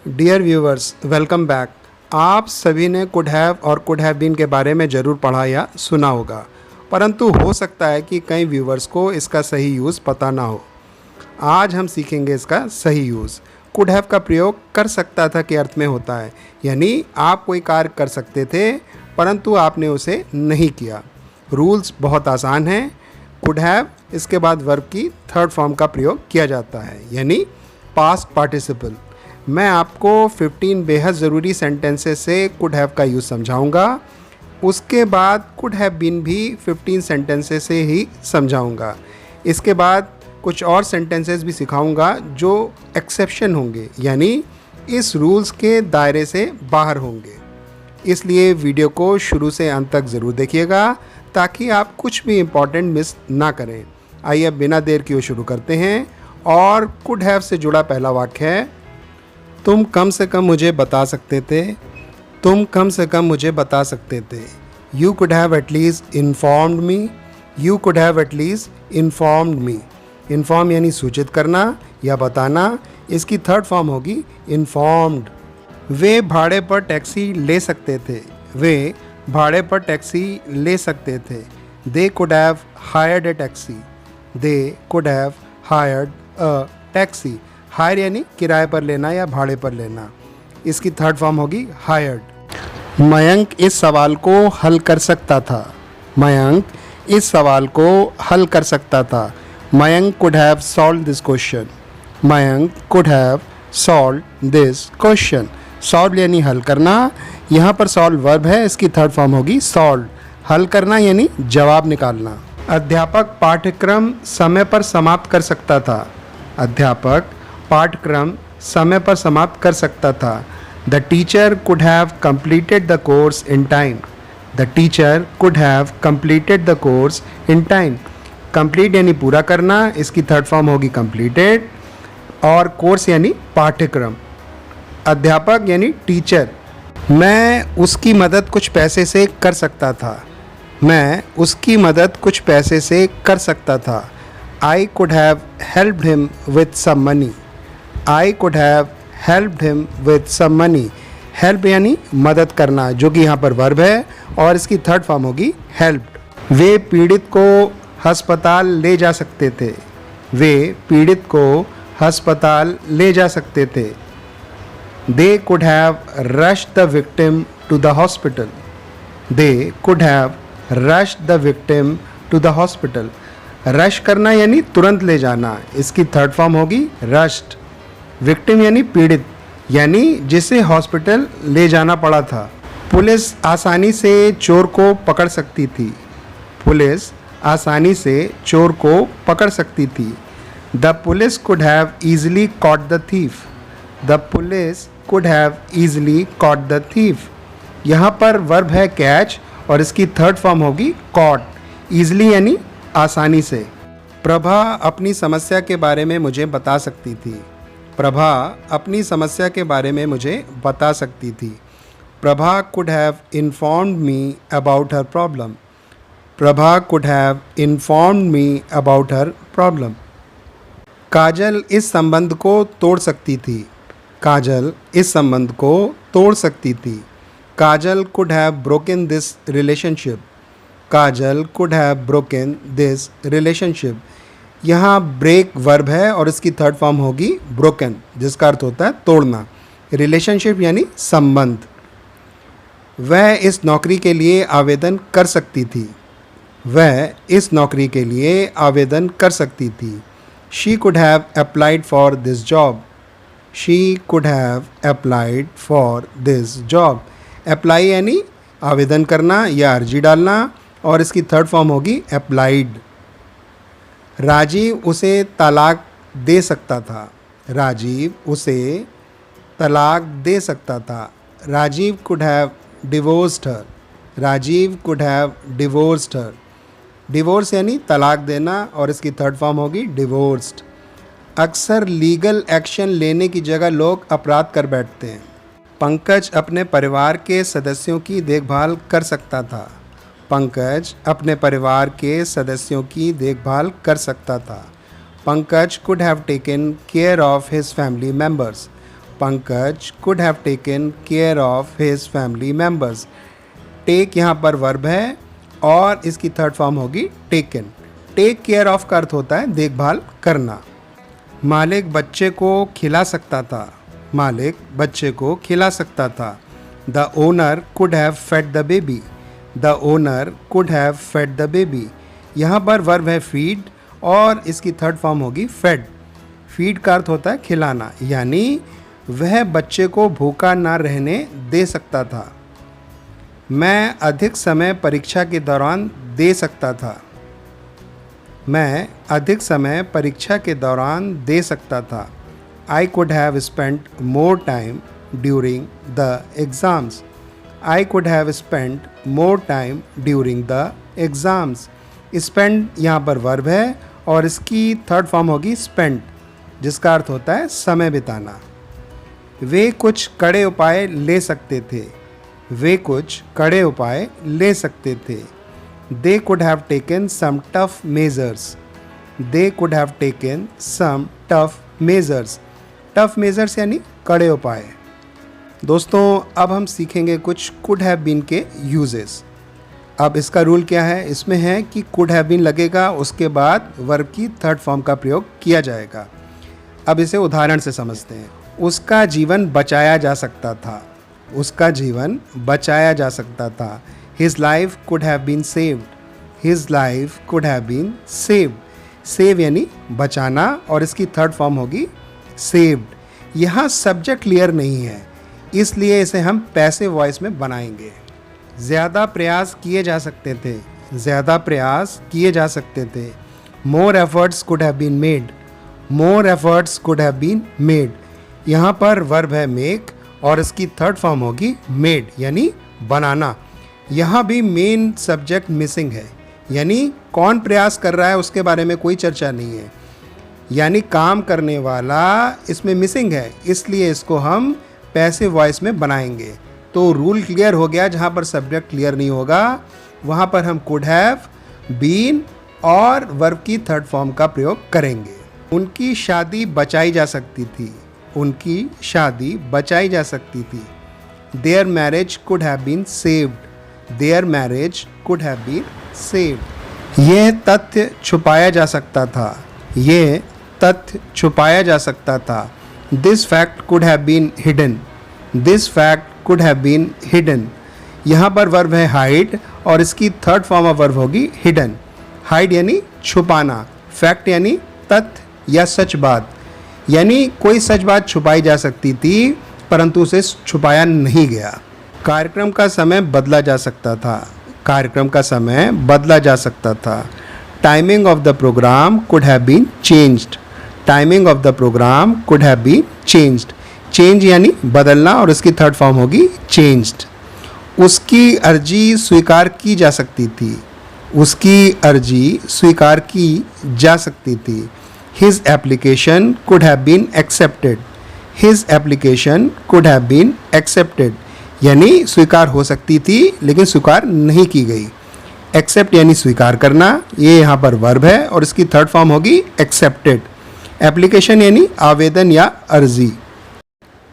Dear viewers, welcome back. आप सभी ने कुड हैव और कुड हैव बीन के बारे में ज़रूर पढ़ा या सुना होगा, परंतु हो सकता है कि कई व्यूवर्स को इसका सही यूज़ पता ना हो। आज हम सीखेंगे इसका सही यूज़। कुड हैव का प्रयोग कर सकता था के अर्थ में होता है, यानी आप कोई कार्य कर सकते थे परंतु आपने उसे नहीं किया। रूल्स बहुत आसान हैं। कुड हैव, इसके बाद वर्ब की थर्ड फॉर्म का प्रयोग किया जाता है, यानी पास्ट पार्टिसिपल। मैं आपको 15 बेहद ज़रूरी सेंटेंसेस से कुड हैव का यूज़ समझाऊंगा। उसके बाद कुड हैव बीन भी 15 सेंटेंसेस से ही समझाऊंगा। इसके बाद कुछ और सेंटेंसेस भी सिखाऊंगा जो एक्सेप्शन होंगे, यानी इस रूल्स के दायरे से बाहर होंगे। इसलिए वीडियो को शुरू से अंत तक ज़रूर देखिएगा ताकि आप कुछ भी इम्पॉर्टेंट मिस ना करें। आइए अब बिना देर किए शुरू करते हैं। और कुड हैव से जुड़ा पहला वाक्य है, तुम कम से कम मुझे बता सकते थे। तुम कम से कम मुझे बता सकते थे। You could have at least informed me. You could have at least informed me. Inform यानी सूचित करना या बताना। इसकी थर्ड फॉर्म होगी इन्फॉर्म्ड। वे भाड़े पर टैक्सी ले सकते थे। वे भाड़े पर टैक्सी ले सकते थे। They could have hired a taxi. They could have hired a taxi. Hire यानी किराए पर लेना या भाड़े पर लेना। इसकी थर्ड फॉर्म होगी हायर्ड। मयंक इस सवाल को हल कर सकता था। मयंक इस सवाल को हल कर सकता था। Mayank could have solve this question. Mayank could have solve this question. Solve यानी हल करना। यहाँ पर सॉल्व वर्ब है, इसकी थर्ड फॉर्म होगी सॉल्व। हल करना यानी जवाब निकालना। अध्यापक पाठ्यक्रम समय पर समाप्त कर सकता था। अध्यापक पाठ्यक्रम समय पर समाप्त कर सकता था। The teacher could have completed the course in time. The teacher could have completed the course in time. Complete यानी पूरा करना, इसकी थर्ड फॉर्म होगी कंप्लीटेड। और कोर्स यानी पाठ्यक्रम। अध्यापक यानी टीचर। मैं उसकी मदद कुछ पैसे से कर सकता था। मैं उसकी मदद कुछ पैसे से कर सकता था। I could have helped him with some money. I could have helped him with some money. Help यानी मदद करना, जो कि यहाँ पर वर्ब है और इसकी थर्ड फॉर्म होगी helped। वे पीड़ित को अस्पताल ले जा सकते थे। वे पीड़ित को अस्पताल ले जा सकते थे। They could have rushed the victim to the hospital. They could have rushed the victim to the hospital. Rush करना यानी तुरंत ले जाना, इसकी थर्ड फॉर्म होगी रश्ड। विक्टिम यानी पीड़ित, यानी जिसे हॉस्पिटल ले जाना पड़ा था। पुलिस आसानी से चोर को पकड़ सकती थी। पुलिस आसानी से चोर को पकड़ सकती थी। The police could have easily caught the thief. The police could have easily caught the thief. यहाँ पर वर्ब है कैच और इसकी थर्ड फॉर्म होगी कॉट। ईजिली यानी आसानी से। प्रभा अपनी समस्या के बारे में मुझे बता सकती थी। प्रभा अपनी समस्या के बारे में मुझे बता सकती थी। Prabha could have informed me about her problem. Prabha could have informed me about her problem. Kajal इस संबंध को तोड़ सकती थी। काजल इस संबंध को तोड़ सकती थी। Kajal could have broken this relationship. Kajal could have broken this relationship. यहाँ ब्रेक वर्ब है और इसकी थर्ड फॉर्म होगी ब्रोकन, जिसका अर्थ होता है तोड़ना। रिलेशनशिप यानी संबंध। वह इस नौकरी के लिए आवेदन कर सकती थी। वह इस नौकरी के लिए आवेदन कर सकती थी। She could have applied for this job. She could have applied for this job. Apply यानी आवेदन करना या अर्जी डालना और इसकी थर्ड फॉर्म होगी अप्लाइड। राजीव उसे तलाक दे सकता था। राजीव उसे तलाक दे सकता था। Rajiv could have divorced her. Rajiv could have divorced her. Divorce यानी तलाक देना और इसकी थर्ड फॉर्म होगी डिवोर्स्ड। अक्सर लीगल एक्शन लेने की जगह लोग अपराध कर बैठते हैं। पंकज अपने परिवार के सदस्यों की देखभाल कर सकता था। पंकज अपने परिवार के सदस्यों की देखभाल कर सकता था। Pankaj could have taken care of his family members. Pankaj could have taken care of his family members. Take यहाँ पर वर्ब है और इसकी थर्ड फॉर्म होगी टेकन। टेक केयर ऑफ का अर्थ होता है देखभाल करना। मालिक बच्चे को खिला सकता था। मालिक बच्चे को खिला सकता था। The owner could have fed the baby. The owner could have fed the baby. यहाँ पर वर्ब है फीड और इसकी थर्ड फॉर्म होगी फेड। फीड का अर्थ होता है खिलाना, यानी वह बच्चे को भूखा ना रहने दे सकता था। मैं अधिक समय परीक्षा के दौरान दे सकता था। मैं अधिक समय परीक्षा के दौरान दे सकता था। I could have spent more time during the exams. I could have spent more time during the exams. Spend यहाँ पर वर्ब है और इसकी थर्ड फॉर्म होगी स्पेंड, जिसका अर्थ होता है समय बिताना। वे कुछ कड़े उपाय ले सकते थे। वे कुछ कड़े उपाय ले सकते थे। They could have taken some tough measures. They could have taken some tough measures. Tough measures यानी कड़े उपाय। दोस्तों अब हम सीखेंगे कुछ कुड हैव बीन के यूजेस। अब इसका रूल क्या है, इसमें है कि कुड हैव बीन लगेगा, उसके बाद वर्ब की थर्ड फॉर्म का प्रयोग किया जाएगा। अब इसे उदाहरण से समझते हैं। उसका जीवन बचाया जा सकता था। उसका जीवन बचाया जा सकता था। His life could have been saved. His life could have been saved. Save यानी बचाना और इसकी थर्ड फॉर्म होगी saved। यहाँ सब्जेक्ट क्लियर नहीं है, इसलिए इसे हम पैसिव वॉइस में बनाएंगे। ज़्यादा प्रयास किए जा सकते थे। ज़्यादा प्रयास किए जा सकते थे। More efforts could have been made. More efforts could have been made। यहाँ पर वर्ब है मेक और इसकी थर्ड फॉर्म होगी मेड यानी बनाना। यहाँ भी मेन सब्जेक्ट मिसिंग है, यानी कौन प्रयास कर रहा है उसके बारे में कोई चर्चा नहीं है, यानी काम करने वाला इसमें मिसिंग है, इसलिए इसको हम पैसिव वॉइस में बनाएंगे। तो रूल क्लियर हो गया, जहाँ पर सब्जेक्ट क्लियर नहीं होगा वहाँ पर हम कुड हैव बीन और वर्ब की थर्ड फॉर्म का प्रयोग करेंगे। उनकी शादी बचाई जा सकती थी। उनकी शादी बचाई जा सकती थी। Their marriage could have been saved. Their marriage could have been saved। ये तथ्य छुपाया जा सकता था। ये तथ्य छुपाया जा सकता था। This fact could have been hidden. This fact could have been hidden। यहाँ पर वर्ब है hide और इसकी थर्ड फॉर्म ऑफ वर्ब होगी hidden। hide यानी छुपाना, fact यानी तथ्य या सच बात, यानी कोई सच बात छुपाई जा सकती थी परंतु उसे छुपाया नहीं गया। कार्यक्रम का समय बदला जा सकता था। कार्यक्रम का समय बदला जा सकता था। Timing of the program could have been changed. Timing of the program could have been changed. Change यानी बदलना और इसकी थर्ड फॉर्म होगी चेंज्ड। उसकी अर्जी स्वीकार की जा सकती थी। उसकी अर्जी स्वीकार की जा सकती थी। His application could have been accepted. His application could have been accepted। यानी स्वीकार हो सकती थी लेकिन स्वीकार नहीं की गई। Accept यानी स्वीकार करना, ये यहाँ पर वर्ब है और इसकी थर्ड फॉर्म होगी accepted। Application यानी आवेदन या अर्जी।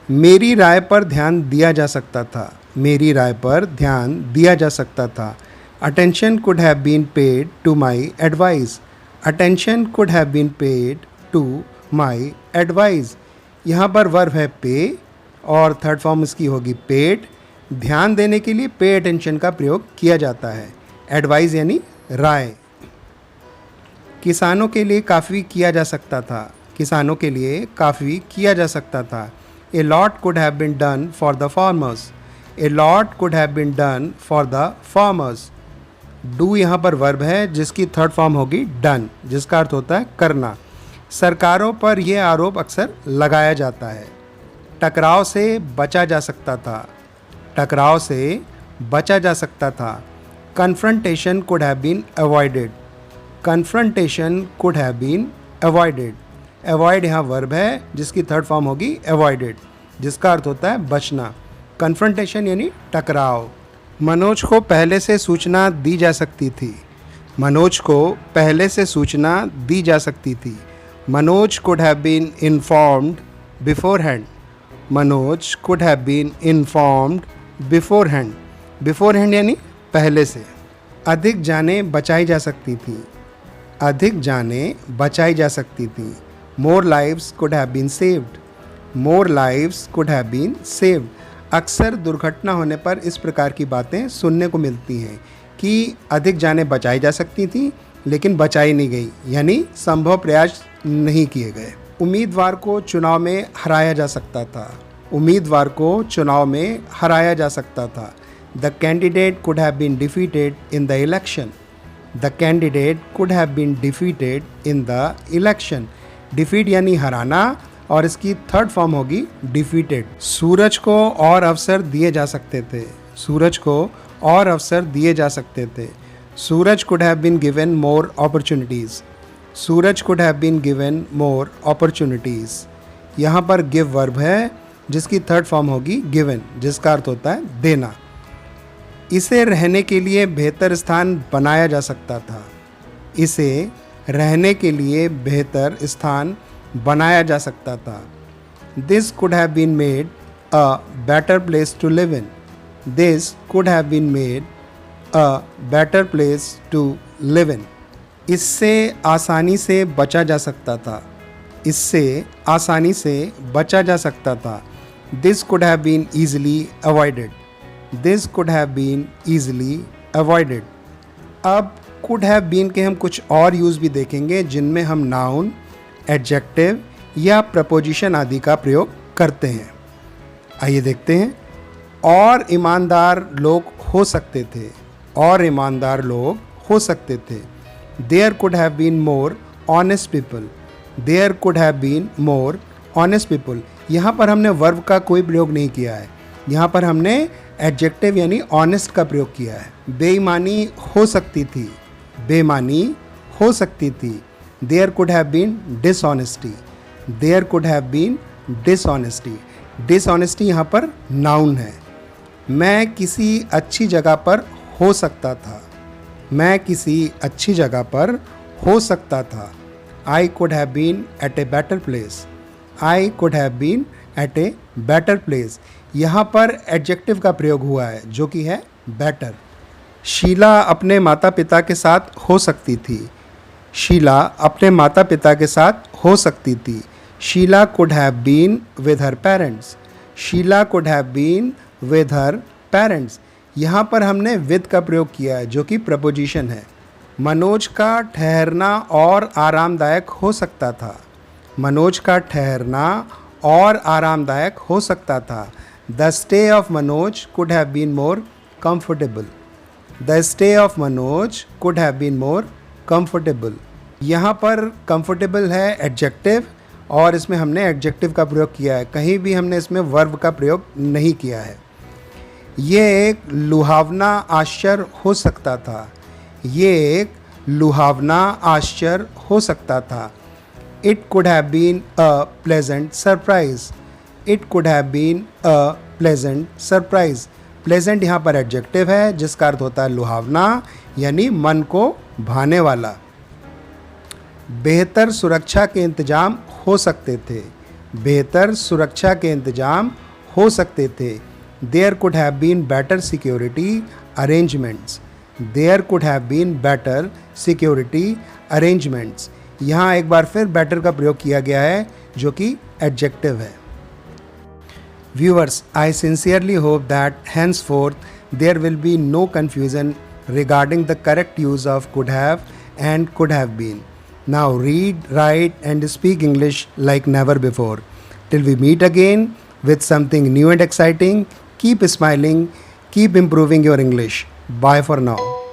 मेरी राय पर ध्यान दिया जा सकता था। मेरी राय पर ध्यान दिया जा सकता था। Attention could have been paid to my advice। Attention could have been paid to my advice। यहाँ पर वर्ब है पे और थर्ड फॉर्म इसकी होगी पेड। ध्यान देने के लिए पे अटेंशन का प्रयोग किया जाता है। एडवाइस यानी राय। किसानों के लिए काफ़ी किया जा सकता था। किसानों के लिए काफ़ी किया जा सकता था। A lot could have been done for the farmers. A lot could have been done for the farmers. Do यहाँ पर वर्ब है जिसकी थर्ड फॉर्म होगी डन, जिसका अर्थ होता है करना। सरकारों पर यह आरोप अक्सर लगाया जाता है। टकराव से बचा जा सकता था। टकराव से बचा जा सकता था। Confrontation could have been avoided. Confrontation could have been avoided. Avoid यहाँ वर्ब है जिसकी थर्ड फॉर्म होगी अवॉइडेड, जिसका अर्थ होता है बचना। कन्फ्रंटेशन यानी टकराव। मनोज को पहले से सूचना दी जा सकती थी। मनोज को पहले से सूचना दी जा सकती थी। Manoj could have been informed beforehand. Manoj could have been informed beforehand. beforehand यानी पहले से. अधिक जानें बचाई जा सकती थी. अधिक जानें बचाई जा सकती थी. More lives could have been saved. More lives could have been saved. अक्सर दुर्घटना होने पर इस प्रकार की बातें सुनने को मिलती हैं कि अधिक जानें बचाई जा सकती थी लेकिन बचाई नहीं गई, यानी संभव प्रयास नहीं किए गए. उम्मीदवार को चुनाव में हराया जा सकता था. उम्मीदवार को चुनाव में हराया जा सकता था. The candidate could have been defeated in the election. The candidate could have been defeated in the election. Defeat यानी हराना और इसकी थर्ड फॉर्म होगी डिफीटेड. सूरज को और अवसर दिए जा सकते थे. सूरज को और अवसर दिए जा सकते थे. Suraj could have been given more opportunities. Suraj could have been given more opportunities. यहाँ पर गिव वर्ब है जिसकी थर्ड फॉर्म होगी गिवन, जिसका अर्थ होता है देना. इसे रहने के लिए बेहतर स्थान बनाया जा सकता था. इसे रहने के लिए बेहतर स्थान बनाया जा सकता था. This could have been made a better place to live in. This could have been made a better place to live in. इससे आसानी से बचा जा सकता था. इससे आसानी से बचा जा सकता था. This could have been easily avoided. This could have been easily avoided. अब कुड हैव बीन के हम कुछ और यूज़ भी देखेंगे जिनमें हम नाउन, एडजेक्टिव या प्रपोजिशन आदि का प्रयोग करते हैं. आइए देखते हैं. और ईमानदार लोग हो सकते थे. और ईमानदार लोग हो सकते थे. There could have been more honest people. There could have been more honest people. यहाँ पर हमने वर्ब का कोई प्रयोग नहीं किया है. यहाँ पर हमने एडजेक्टिव यानी ऑनेस्ट का प्रयोग किया है. बेईमानी हो सकती थी. बेईमानी हो सकती थी. There could have been dishonesty. There could have been dishonesty. Dishonesty यहाँ पर नाउन है. मैं किसी अच्छी जगह पर हो सकता था. मैं किसी अच्छी जगह पर हो सकता था. I could have been at a better place. I could have been at a better place. यहाँ पर एडजेक्टिव का प्रयोग हुआ है जो कि है बेटर. शीला अपने माता पिता के साथ हो सकती थी. शीला अपने माता पिता के साथ हो सकती थी. Sheila could have been with her parents. Sheila could have been with her parents. यहाँ पर हमने विद का प्रयोग किया है जो कि प्रपोजिशन है. मनोज का ठहरना और आरामदायक हो सकता था. मनोज का ठहरना और आरामदायक हो सकता था. The stay of Manoj could have been more comfortable. The stay of Manoj could have been more comfortable. यहाँ पर कंफर्टेबल है एडजेक्टिव और इसमें हमने एडजेक्टिव का प्रयोग किया है. कहीं भी हमने इसमें वर्ब का प्रयोग नहीं किया है. ये एक लुभावना आश्चर्य हो सकता था. ये एक लुभावना आश्चर्य हो सकता था. It could have been a pleasant surprise. It could have been a pleasant surprise. Pleasant यहाँ पर एडजेक्टिव है जिसका अर्थ होता है लुभावना यानी मन को भाने वाला. बेहतर सुरक्षा के इंतजाम हो सकते थे. बेहतर सुरक्षा के इंतजाम हो सकते थे. There could have been better security arrangements. There could have been better security arrangements. यहाँ एक बार फिर better का प्रयोग किया गया है जो कि adjective है. Viewers, I sincerely hope that henceforth there will be no confusion regarding the correct use of could have and could have been. Now read, write and speak English like never before. Till we meet again with something new and exciting. Keep smiling, keep improving your English. Bye for now.